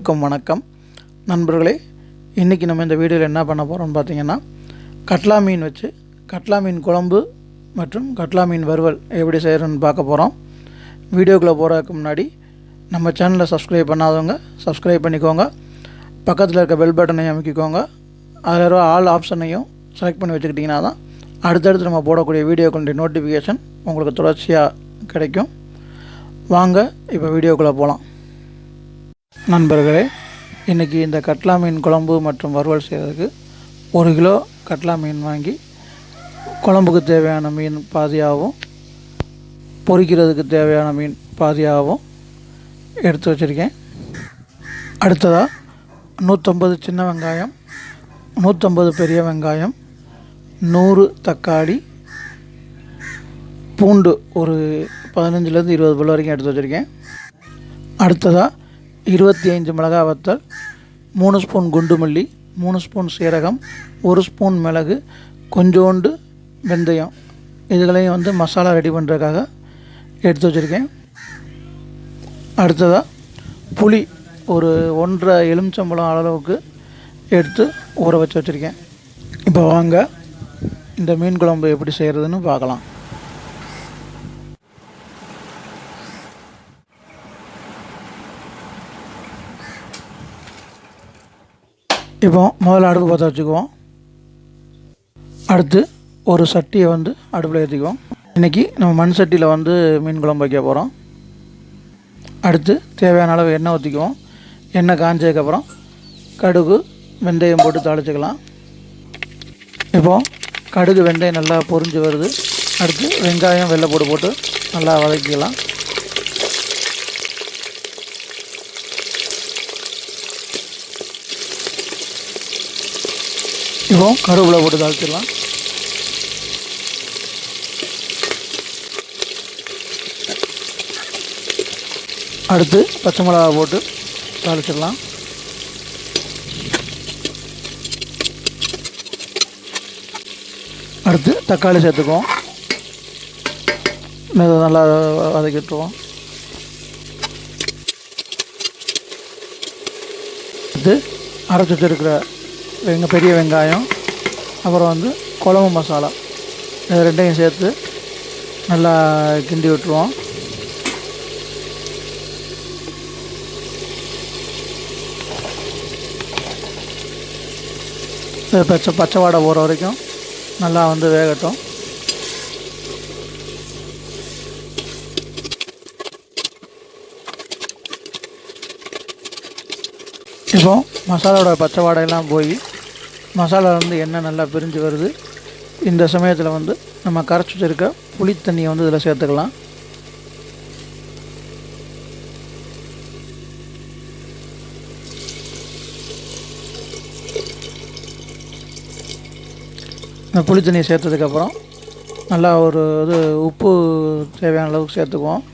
அனைவருக்கும் வணக்கம் நண்பர்களே. இன்றைக்கி நம்ம இந்த வீடியோவில் என்ன பண்ண போகிறோம்னு பார்த்தீங்கன்னா, கட்லா மீன் வச்சு கட்லா மீன் குழம்பு மற்றும் கட்லா மீன் வறுவல் எப்படி செய்கிறோன்னு பார்க்க போகிறோம். வீடியோக்குள்ளே போகிறதுக்கு முன்னாடி நம்ம சேனலை சப்ஸ்கிரைப் பண்ணாதவங்க சப்ஸ்கிரைப் பண்ணிக்கோங்க. பக்கத்தில் இருக்க பெல் பட்டனையும் அமைக்கிக்கோங்க. அதில் இருக்க ஆல் ஆப்ஷனையும் செலக்ட் பண்ணி வச்சுக்கிட்டிங்கன்னா தான் அடுத்தடுத்து நம்ம போடக்கூடிய வீடியோக்களுடைய நோட்டிஃபிகேஷன் உங்களுக்கு தொடர்ச்சியாக கிடைக்கும். வாங்க இப்போ வீடியோக்குள்ளே போகலாம். நண்பர்களே, இன்றைக்கி இந்த கட்லா மீன் குழம்பு மற்றும் வறுவல் செய்கிறதுக்கு 1 கிலோ கட்லா மீன் வாங்கி குழம்புக்கு தேவையான மீன் பாதியாகவும் பொரிக்கிறதுக்கு தேவையான மீன் பாதியாகவும் எடுத்து வச்சுருக்கேன். அடுத்ததாக 150 சின்ன வெங்காயம், 150 பெரிய வெங்காயம், 100 தக்காளி, பூண்டு ஒரு 15லேருந்து 20 பல் வரைக்கும் எடுத்து வச்சுருக்கேன். அடுத்ததாக 25 மிளகாய் வத்தல், 3 ஸ்பூன் குண்டு மல்லி, 3 ஸ்பூன் சீரகம், 1 ஸ்பூன் மிளகு, கொஞ்சோண்டு வெந்தயம். இதுகளையும் மசாலா ரெடி பண்ணுறதுக்காக எடுத்து வச்சுருக்கேன். அடுத்ததாக புளி ஒரு 1.5 எலுமிச்சம்பழம் அளவுக்கு எடுத்து ஊற வச்சு வச்சுருக்கேன். இப்போ வாங்க இந்த மீன் குழம்பு எப்படி செய்கிறதுன்னு பார்க்கலாம். இப்போ முதல்ல அடுப்பு பற்ற வச்சுக்குவோம். அடுத்து ஒரு சட்டியை அடுப்பில் ஏற்றிக்குவோம். இன்றைக்கி நம்ம மண் சட்டியில் மீன் குழம்பு வைக்க போகிறோம். அடுத்து தேவையான அளவு எண்ணெய் ஊற்றிக்குவோம். எண்ணெய் காஞ்சதுக்கப்புறம் கடுகு வெந்தயம் போட்டு தாளிச்சிக்கலாம். இப்போது கடுகு வெந்தயம் நல்லா பொரிஞ்சு வருது. அடுத்து வெங்காயம் வெள்ளைப்பூடு போட்டு நல்லா வதக்கிக்கலாம். இப்போ கருவேப்பிலை போட்டு தாளிச்சிடலாம். அடுத்து பச்சை மிளகா போட்டு தாளிச்சிடலாம். அடுத்து தக்காளி சேர்த்துக்குவோம். நல்லா வதக்கி விட்டுருவோம். அடுத்து அரைச்சி வச்சுருக்கிற பெரிய வெங்காயம், அப்புறம் குழம்பு மசாலா, இது ரெண்டையும் சேர்த்து நல்லா கிண்டி விட்டுருவோம். பச்சை வாடை போகிற வரைக்கும் நல்லா வேகட்டும். இப்போ மசாலாவோட பச்சை வாடையெல்லாம் போய் மசாலா எண்ணெய் நல்லா பிரிஞ்சு வருது. இந்த சமயத்தில் நம்ம கரைச்சி வச்சுருக்க புளி தண்ணியை இதில் சேர்த்துக்கலாம். இந்த புளி தண்ணியை சேர்த்ததுக்கப்புறம் நல்லா ஒரு உப்பு தேவையான அளவுக்கு சேர்த்துக்குவோம்.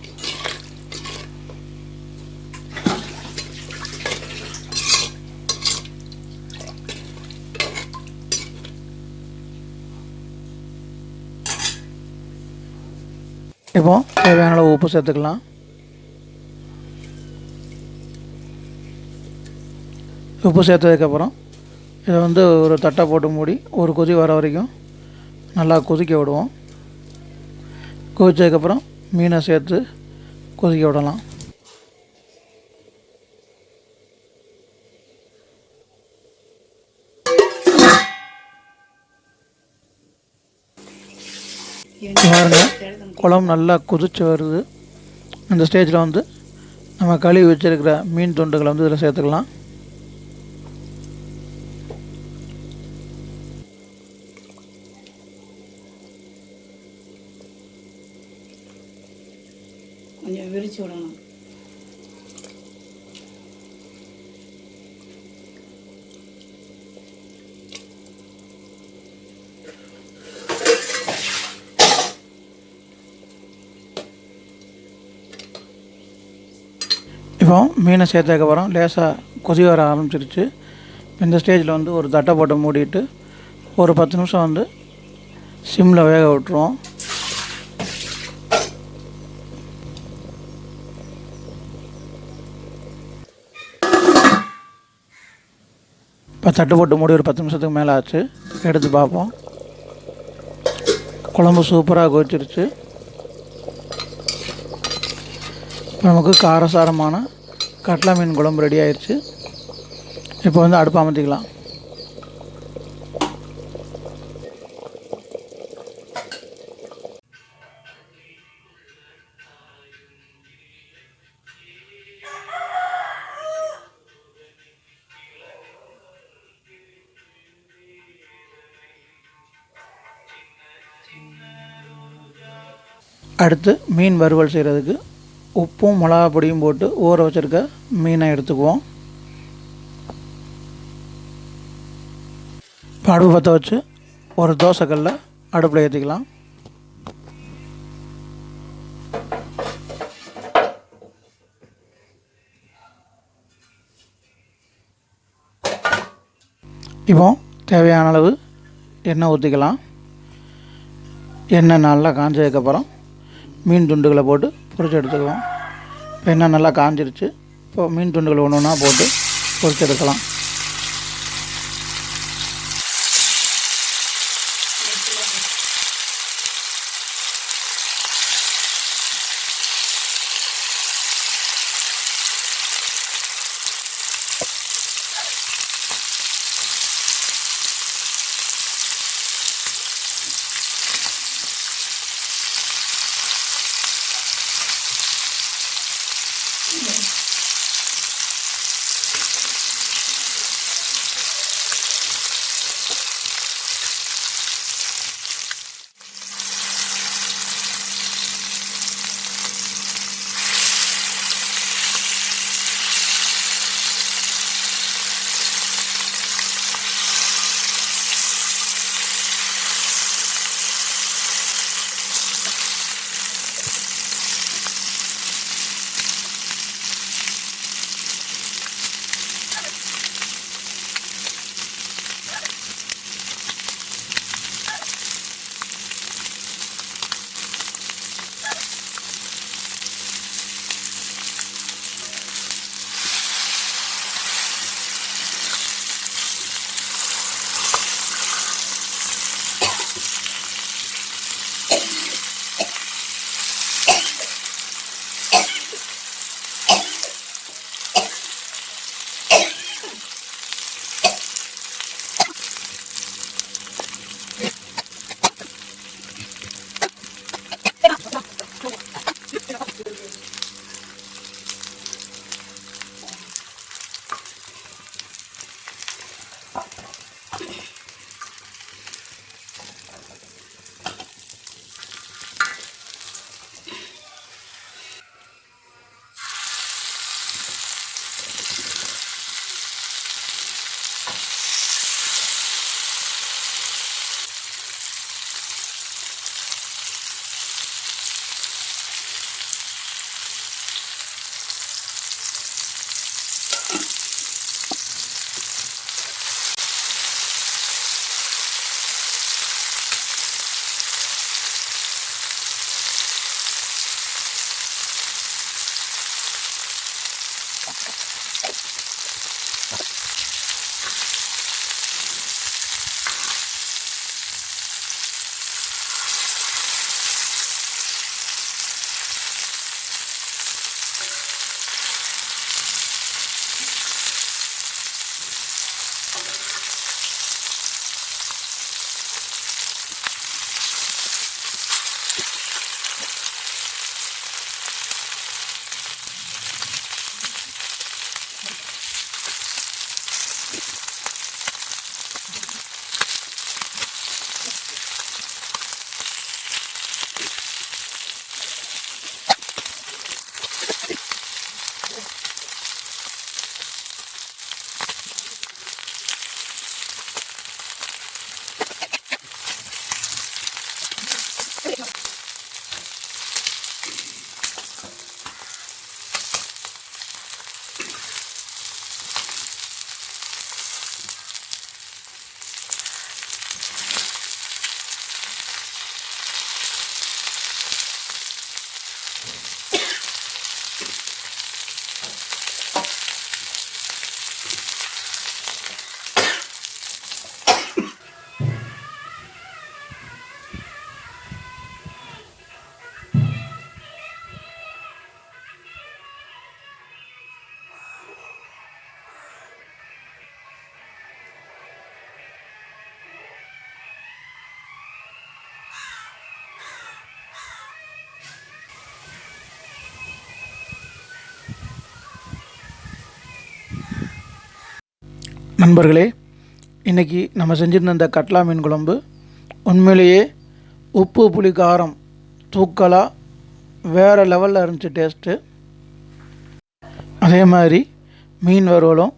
இப்போ தேவையான அளவு உப்பு சேர்த்துக்கலாம். உப்பு சேர்த்ததுக்கப்புறம் இதை ஒரு தட்டை போட்டு மூடி ஒரு கொதி வர வரைக்கும் நல்லா கொதிக்க விடுவோம். கொதிச்சதுக்கப்புறம் மீனை சேர்த்து கொதிக்க விடலாம். பாருங்க, குழம்பு நல்லா கொதிச்சு வருது. அந்த ஸ்டேஜில் நம்ம கழுவி வச்சுருக்கிற மீன் துண்டுகளை இதில் சேர்த்துக்கலாம். கொஞ்சம் விரிச்சு விடணும். இப்போ மீனை சேர்த்ததுக்கப்புறம் லேசாக கொதி வர ஆரம்பிச்சிருச்சு. இந்த ஸ்டேஜில் ஒரு தட்டை போட்டு மூடிட்டு ஒரு 10 நிமிஷம் சிம்மில் வேக விட்டுருவோம். இப்போ தட்டு போட்டு மூடி ஒரு 10 நிமிஷத்துக்கு மேலே ஆச்சு. எடுத்து பார்ப்போம். குழம்பு சூப்பராக கொதிச்சிருச்சு. இப்போ நமக்கு காரசாரமான கட்லா மீன் குழம்பு ரெடி ஆயிடுச்சு. இப்போ வந்து அடுப்பு அமர்த்திக்கலாம். அடுத்து மீன் வறுவல் செய்கிறதுக்கு உப்பும் மிளகா பொடியும் போட்டு ஊற வச்சுருக்க மீனை எடுத்துக்குவோம். இப்போ அடுப்பு பற்ற வச்சு ஒரு தோசைக்கல்லை அடுப்பில் ஏற்றிக்கலாம். இப்போ தேவையான அளவு எண்ணெய் ஊற்றிக்கலாம். எண்ணெய் நல்லா காஞ்சதுக்கப்புறம் மீன் துண்டுகளை போட்டு பொரிச்சு எடுத்துக்குவோம். இப்போ எண்ணெய் நல்லா காஞ்சிருச்சு. இப்போ மீன் துண்டுகளை ஒன்று ஒன்றா போட்டு பொரிச்சு எடுக்கலாம். நண்பர்களே, இன்றைக்கி நம்ம செஞ்சுருந்த இந்த கட்லா மீன் குழம்பு உண்மையிலேயே உப்பு புளி காரம் தூக்கலாக வேறு லெவலில் இருந்துச்சு டேஸ்ட்டு. அதே மாதிரி மீன் வறுவலும்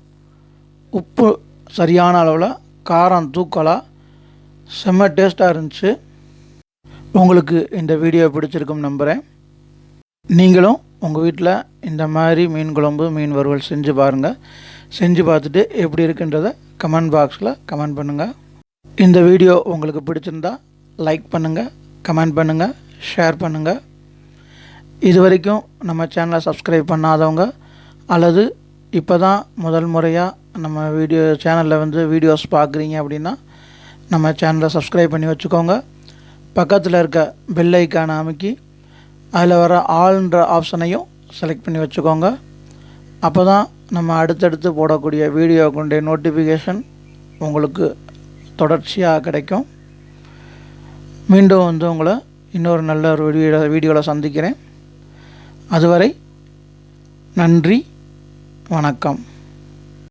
உப்பு சரியான அளவில், காரம் தூக்கலாக செம்ம டேஸ்ட்டாக இருந்துச்சு. உங்களுக்கு இந்த வீடியோ பிடிச்சிருக்கும் நம்புகிறேன். நீங்களும் உங்கள் வீட்டில் இந்த மாதிரி மீன் குழம்பு மீன் வறுவல் செஞ்சு பாருங்கள். செஞ்சு பார்த்துட்டு எப்படி இருக்குன்றதை கமெண்ட் பாக்ஸில் கமெண்ட் பண்ணுங்கள். இந்த வீடியோ உங்களுக்கு பிடிச்சிருந்தா லைக் பண்ணுங்கள், கமெண்ட் பண்ணுங்கள், ஷேர் பண்ணுங்கள். இது வரைக்கும் நம்ம சேனலை சப்ஸ்கிரைப் பண்ணாதவங்க அல்லது இப்போ தான் முதல் முறையாக நம்ம சேனலில் வீடியோஸ் பார்க்குறீங்க அப்படின்னா நம்ம சேனலை சப்ஸ்கிரைப் பண்ணி வச்சுக்கோங்க. பக்கத்தில் இருக்க பெல் ஐக்கானை அமைக்கி அதில் வர ஆல்ன்ற ஆப்ஷனையும் செலக்ட் பண்ணி வச்சுக்கோங்க. அப்போ தான் நம்ம அடுத்தடுத்து போடக்கூடிய வீடியோக்குடைய நோட்டிஃபிகேஷன் உங்களுக்கு தொடர்ச்சியாக கிடைக்கும். மீண்டும் உங்களை இன்னொரு நல்ல ஒரு வீடியோவில் சந்திக்கிறேன். அதுவரை நன்றி, வணக்கம்.